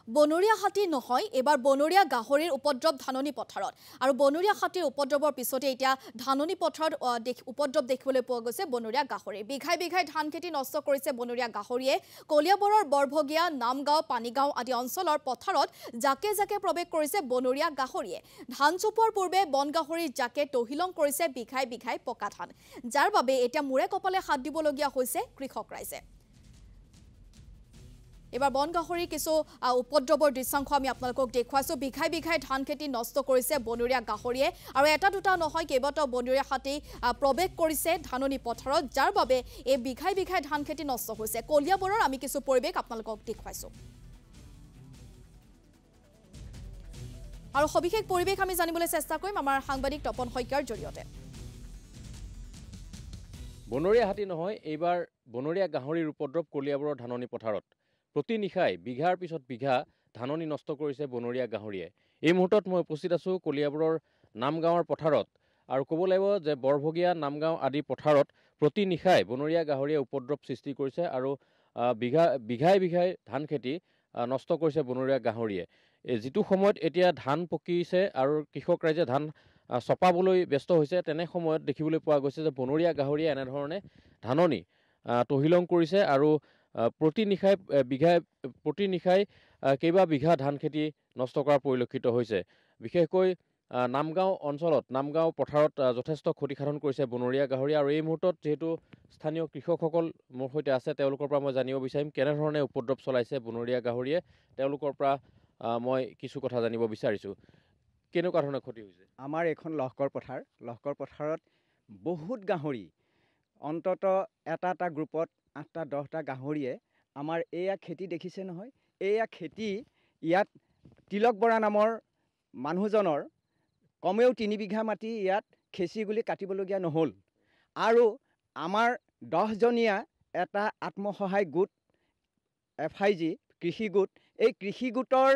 বনৰীয়া হাতী নহয় এবাৰ বনৰীয়া গাহৰিৰ উপদ্ৰৱ ধাননি পথাৰত আৰু বনৰীয়া হাতীৰ উপদ্ৰৱৰ পিছতে এতিয়া ধাননি পথাৰত উপদ্ৰৱ দেখিবলৈ পোৱা গৈছে বনৰীয়া গাহৰি বিঘাই বিঘাই ধান খেতি নষ্ট কৰিছে বনৰীয়া গাহৰিয়ে কলিয়াবৰৰ বৰভগীয়া নামগাঁও পানীগাঁও আদি অঞ্চলৰ পথাৰত জাকে জাকে প্ৰৱেশ কৰিছে বনৰীয়া গাহৰিয়ে ধান চপোৱাৰ পূৰ্বে বন গাহৰিৰ জাকে তহিলং কৰিছে বিঘাই বিঘাই পকা ধান যাৰ বাবে এতিয়া মুৰে কপালে হাত দিবলগীয়া হৈছে কৃষক ৰাইজে এবাৰ বন গাহৰিৰ কিছু উপদ্ৰৱৰ দৃশ্যাংশ আমি আপোনালোকক দেখুৱাইছো বিঘাই বিঘাই ধান খেতি নষ্ট কৰিছে বনৰীয়া গাহৰিয়ে আৰু এটা দুটা নহয় কেইবাটাও বনৰীয়া হাতী প্ৰৱেশ কৰিছে ধাননি পথাৰত যাৰ বাবে এই বিঘাই বিঘাই ধান খেতি নষ্ট হৈছে কলিয়াবৰৰ আমি কিছু পৰিৱেশ আপোনালোকক দেখুৱাইছো আৰু সবিশেষ পৰিৱেশ আমি জানিবলৈ চেষ্টা কৰিম আমাৰ সাংবাদিক তপন শইকীয়াৰ জৰিয়তে বনৰীয়া হাতী নহয় এইবাৰ বনৰীয়া গাহৰিৰ উপদ্ৰৱ কলিয়াবৰৰ ধাননি পথাৰত প্ৰতি নিশাই বিঘাৰ পিছত বিঘা ধাননি নষ্ট কৰিছে বনৰীয়া গাহৰিয়ে এই মুহূৰ্তত মই উপস্থিত আছো কলিয়াবৰৰ নামগাঁৱৰ পথাৰত আৰু ক'ব লাগিব যে বৰভগীয়া নামগাঁও আদি পথাৰত প্ৰতি নিশাই বনৰীয়া গাহৰিয়ে উপদ্ৰৱ সৃষ্টি কৰিছে আৰু বিঘাই বিঘাই ধান খেতি নষ্ট কৰিছে বনৰীয়া গাহৰিয়ে যিটো সময়ত এতিয়া ধান পকিছে আৰু কৃষক ৰাইজে ধান চপাবলৈ ব্যস্ত হৈছে তেনে সময়ত দেখিবলৈ পোৱা গৈছে যে বনৰীয়া গাহৰিয়ে এনেধৰণে ধাননি তহিলং কৰিছে আৰু প্ৰতি নিশাই কেইবা বিঘা ধান খেতি নষ্ট কৰা পৰিলক্ষিত হৈছে বিশেষকৈ নামগাঁও অঞ্চলত নামগাঁও পথাৰত যথেষ্ট ক্ষতিসাধন কৰিছে বনৰীয়া গাহৰি আৰু এই মুহূৰ্তত যেহেতু স্থানীয় কৃষকসকল মোৰ সৈতে আছে তেওঁলোকৰ পৰা মই জানিব বিচাৰিম কেনেধৰণে উপদ্ৰৱ চলাইছে বনৰীয়া গাহৰিয়ে তেওঁলোকৰ পৰা মই কিছু কথা জানিব বিচাৰিছো কেনেকুৱা ধৰণৰ ক্ষতি হৈছে আমাৰ এখন লহকৰ পথাৰত বহুত গাহৰি অন্তত এটা গ্ৰুপত 8টা 10টা গাহৰিয়ে আমাৰ এয়া খেতি দেখিছে নহয় এয়া খেতি ইয়াত তিলক বৰা নামৰ মানুহজনৰ কমেও 3 বিঘা মাটি ইয়াত খেচি গুলি কাটিবলগীয়া নহল আৰু আমাৰ 10 জনীয়া এটা আত্মসহায় গোট FIG কৃষি গোট এই কৃষি গোটৰ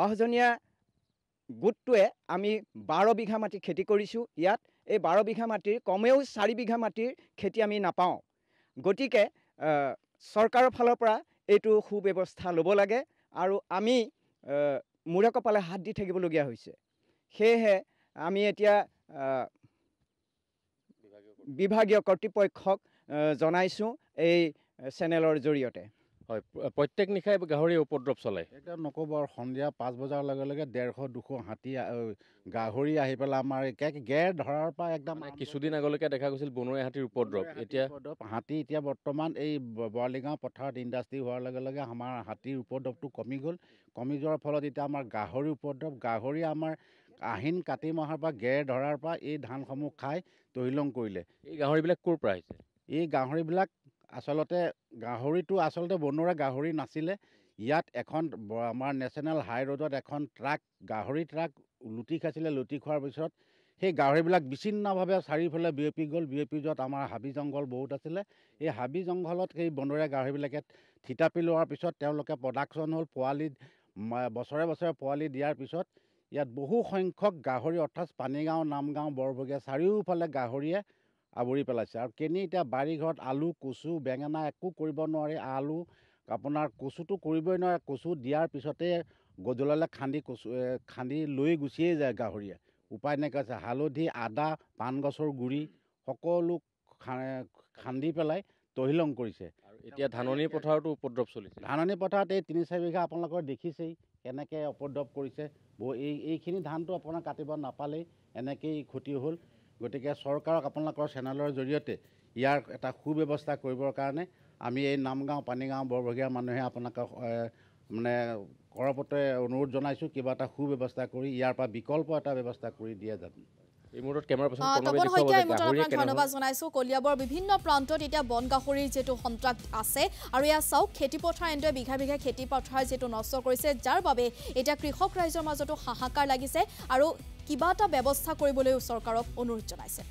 10 জনীয়া গোটটোৱে আমি 12 বিঘা মাটি খেতি কৰিছো ইয়াত এই 12 বিঘা মাটিৰ কমেও 4 বিঘা মাটিৰ খেতি আমি নাপাওঁ গতিকে চৰকাৰৰ ফালৰ পৰা এইটো সুব্যৱস্থা ল'ব লাগে আৰু আমি মুৰে কপালে হাত দি থাকিবলগীয়া হৈছে সেয়েহে আমি এতিয়া বিভাগীয় কৰ্তৃপক্ষক জনাইছো এই চেনেলৰ জৰিয়তে হয় প্ৰত্যেক নিশাই গাহৰি উপদ্ৰৱ চলে এটা নকব আৰু সন্ধিয়া 5 বজাৰ লগে লগে 150-200 হাতী গাহৰি আহি পেলাই আমাৰ গেৰ ধৰাৰ পৰা একদম কিছুদিন আগলৈকে দেখা গৈছিল বনৰীয়া হাতীৰ উপদ্ৰৱ এতিয়া হাতী এতিয়া বৰ্তমান এই বৰালিগাঁও পথাৰত ইণ্ডাষ্ট্ৰি হোৱাৰ লগে লগে আমাৰ হাতীৰ উপদ্ৰৱটো কমি যোৱাৰ ফলত এতিয়া আমাৰ গাহৰি উপদ্ৰৱ গাহৰি আমাৰ আহিন কাতি মাহৰ পৰা গেৰ ধৰাৰ পৰা এই ধানসমূহ খাই তহিলং কৰিলে এই গাহৰিবিলাক ক'ৰ পৰা আহিছে এই গাহৰিবিলাক গাহৰিটো আচলতে বনৰীয়া গাহৰি নাছিলে ইয়াত এখন আমাৰ নেশ্যনেল হাই ৰোডত এখন গাহৰি ট্ৰাক লুটি খাইছিলে লুটি খোৱাৰ পিছত সেই গাহৰিবিলাক বিচ্ছিন্নভাৱে চাৰিওফালে বিয়পি যোৱাত আমাৰ হাবি জংঘল বহুত আছিলে এই হাবি জংঘলত সেই বনৰীয়া গাহৰিবিলাকে থিতাপি লোৱাৰ পিছত তেওঁলোকে প্ৰডাকশ্যন হ'ল পোৱালি বছৰে পোৱালি দিয়াৰ পিছত ইয়াত বহু সংখ্যক গাহৰি অৰ্থাৎ পানীগাঁও নামগাঁও বৰভগীয়া চাৰিওফালে গাহৰিয়ে আৱৰি পেলাইছে আৰু এতিয়া বাৰী ঘৰত আলু কচু বেঙেনা একো কৰিব নোৱাৰি আলু আপোনাৰ কচুটো কৰিবই নোৱাৰে কচু দিয়াৰ পিছতে গজলালে খান্দি লৈ গুচিয়ে যায় গাহৰিয়ে উপায় নাইকিয়া আছে হালধি আদা পাণ গছৰ গুৰি সকলো খান্দি পেলাই তহিলং কৰিছে আৰু এতিয়া ধাননি পথাৰতো উপদ্ৰৱ চলিছে ধাননি পথাৰত এই 3-4 বিঘা আপোনালোকৰ দেখিছেই কেনেকৈ উপদ্ৰৱ কৰিছে এইখিনি ধানটো আপোনাৰ কাটিব নাপালেই এনেকেই ক্ষতি হ'ল গতিকে চৰকাৰক আপোনালোকৰ চেনেলৰ জৰিয়তে ইয়াৰ এটা সুব্যৱস্থা কৰিবৰ কাৰণে আমি এই নামগাঁও পানীগাঁও বৰভগীয়া মানুহে আপোনালোকক মানে কৰপত্ৰে অনুৰোধ জনাইছোঁ কিবা এটা সুব্যৱস্থা কৰি ইয়াৰ পৰা বিকল্প এটা ব্যৱস্থা কৰি দিয়া যাতে এই মুহূৰ্তত কেমেৰা পাৰ্চন ধন্যবাদ জনাইছো কলিয়াবৰ বিভিন্ন প্ৰান্তত এতিয়া বন গাহৰিৰ যেটো সন্ত্ৰাস আছে আৰু এয়া চাওক খেতি পথাৰ এন্ডে বিঘা বিঘা খেতি পথাৰ যেটো নষ্ট কৰিছে যাৰ বাবে এতিয়া কৃষক ৰাইজৰ মাজতো হাহাকাৰ লাগিছে আৰু কিবা এটা ব্যৱস্থা কৰিবলৈ চৰকাৰক অনুৰোধ জনাইছে